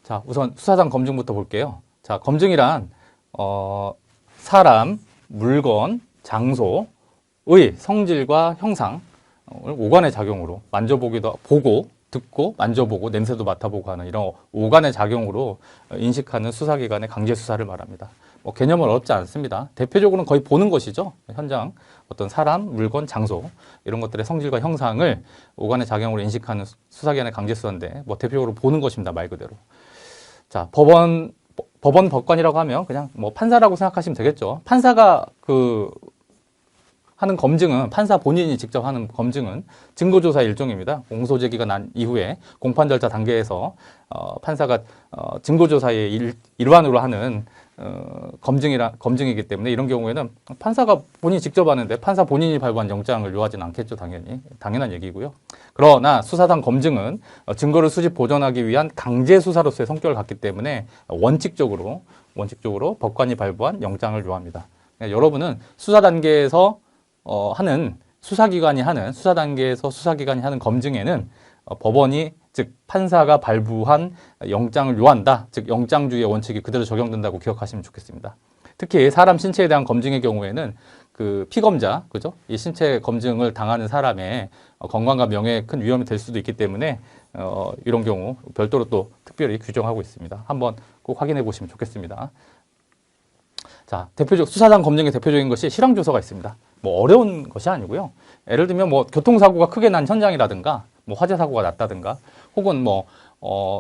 자, 우선 수사상 검증부터 볼게요. 자, 검증이란 사람, 물건, 장소의 성질과 형상을 오감의 작용으로 만져보기도 보고, 듣고, 만져보고, 냄새도 맡아보고 하는 이런 오감의 작용으로 인식하는 수사기관의 강제수사를 말합니다. 뭐 개념은 어렵지 않습니다. 대표적으로는 거의 보는 것이죠. 현장, 어떤 사람, 물건, 장소 이런 것들의 성질과 형상을 오감의 작용으로 인식하는 수사기관의 강제수사인데 뭐 대표적으로 보는 것입니다. 말 그대로. 자, 법관이라고 하면 그냥 뭐 판사라고 생각하시면 되겠죠. 판사가 하는 검증은, 판사 본인이 직접 하는 검증은 증거조사의 일종입니다. 공소제기가 난 이후에 공판 절차 단계에서 판사가 증거조사의 일환으로 하는 검증이기 때문에 이런 경우에는 판사가 본인이 직접 하는데 판사 본인이 발부한 영장을 요하지는 않겠죠. 당연한 얘기고요. 그러나 수사상 검증은 증거를 수집 보존하기 위한 강제 수사로서의 성격을 갖기 때문에 원칙적으로 법관이 발부한 영장을 요합니다. 그러니까 여러분은 수사 단계에서 수사기관이 하는 검증에는 법원이, 즉 판사가 발부한 영장을 요한다. 즉 영장주의의 원칙이 그대로 적용된다고 기억하시면 좋겠습니다. 특히 사람 신체에 대한 검증의 경우에는 그 피검자, 그죠? 이 신체 검증을 당하는 사람의 건강과 명예에 큰 위험이 될 수도 있기 때문에 이런 경우 별도로 또 특별히 규정하고 있습니다. 한번 꼭 확인해 보시면 좋겠습니다. 자, 수사상 검증의 대표적인 것이 실황조사가 있습니다. 뭐 어려운 것이 아니고요. 예를 들면 뭐 교통사고가 크게 난 현장이라든가, 뭐 화재 사고가 났다든가, 혹은 뭐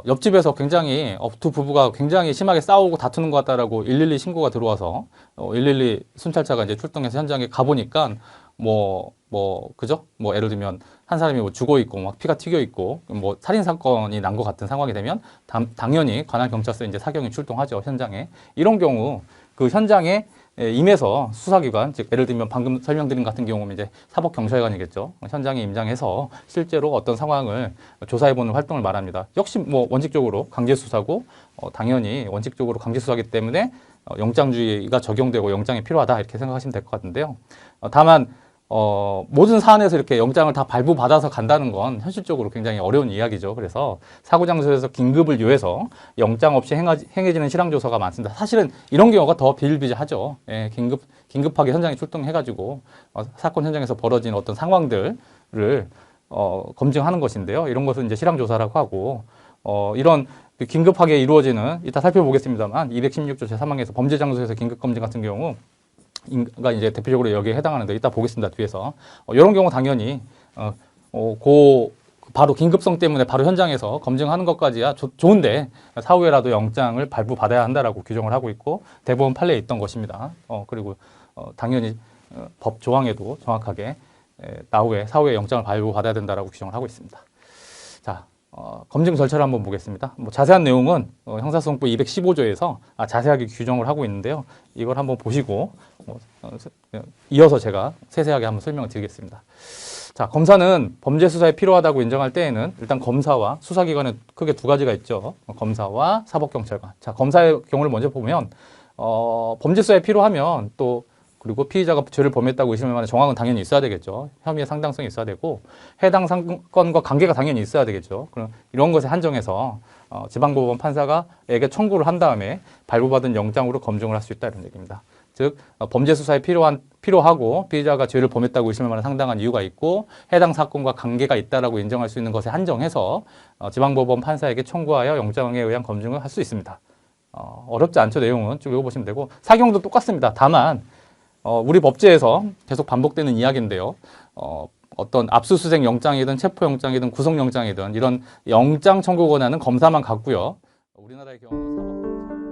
옆집에서 굉장히 두 부부가 굉장히 심하게 싸우고 다투는 것 같다라고 112 신고가 들어와서 112 순찰차가 이제 출동해서 현장에 가보니까 그죠? 뭐 예를 들면 한 사람이 뭐 죽어 있고 막 피가 튀겨 있고 뭐 살인 사건이 난 것 같은 상황이 되면 당연히 관할 경찰서 이제 사경이 출동하죠. 현장에. 이런 경우 그 현장에 임해서 수사기관, 즉 예를 들면 방금 설명드린 같은 경우는 이제 사법경찰관이겠죠. 현장에 임장해서 실제로 어떤 상황을 조사해보는 활동을 말합니다. 역시 뭐 원칙적으로 강제수사고 당연히 원칙적으로 강제수사이기 때문에 영장주의가 적용되고 영장이 필요하다 이렇게 생각하시면 될 것 같은데요. 다만 모든 사안에서 이렇게 영장을 다 발부받아서 간다는 건 현실적으로 굉장히 어려운 이야기죠. 그래서 사고장소에서 긴급을 요해서 영장 없이 행해지는 실황조사가 많습니다. 사실은 이런 경우가 더 비일비재하죠. 예, 긴급하게 현장에 출동해가지고 사건 현장에서 벌어진 어떤 상황들을 검증하는 것인데요. 이런 것을 이제 실황조사라고 하고 이런 긴급하게 이루어지는, 이따 살펴보겠습니다만 216조 제3항에서 범죄장소에서 긴급검증 같은 경우 가 이제 대표적으로 여기에 해당하는데 이따 보겠습니다. 뒤에서 이런 경우 당연히 바로 긴급성 때문에 바로 현장에서 검증하는 것까지야 좋은데 사후에라도 영장을 발부받아야 한다라고 규정을 하고 있고 대법원 판례에 있던 것입니다. 그리고 당연히 법 조항에도 정확하게 사후에 영장을 발부받아야 된다라고 규정을 하고 있습니다. 자, 검증 절차를 한번 보겠습니다. 뭐 자세한 내용은 형사소송법 215조에서 자세하게 규정을 하고 있는데요. 이걸 한번 보시고 이어서 제가 세세하게 한번 설명을 드리겠습니다. 자, 검사는 범죄 수사에 필요하다고 인정할 때에는 일단 검사와 수사기관에 크게 두 가지가 있죠. 검사와 사법경찰관. 자, 검사의 경우를 먼저 보면 범죄 수사에 필요하면 또 그리고 피의자가 죄를 범했다고 의심할 만한 정황은 당연히 있어야 되겠죠. 혐의의 상당성이 있어야 되고 해당 사건과 관계가 당연히 있어야 되겠죠. 그럼 이런 것에 한정해서 지방법원 판사가에게 청구를 한 다음에 발부받은 영장으로 검증을 할 수 있다 이런 얘기입니다. 즉 범죄 수사에 필요하고 피의자가 죄를 범했다고 의심할 만한 상당한 이유가 있고 해당 사건과 관계가 있다라고 인정할 수 있는 것에 한정해서 지방법원 판사에게 청구하여 영장에 의한 검증을 할 수 있습니다. 어렵지 않죠. 내용은 쭉 읽어보시면 되고 사경도 똑같습니다. 다만 우리 법제에서 계속 반복되는 이야기인데요. 어떤 압수수색 영장이든 체포영장이든 구속영장이든 이런 영장 청구 권한은 검사만 갖고요. 우리나라의 경우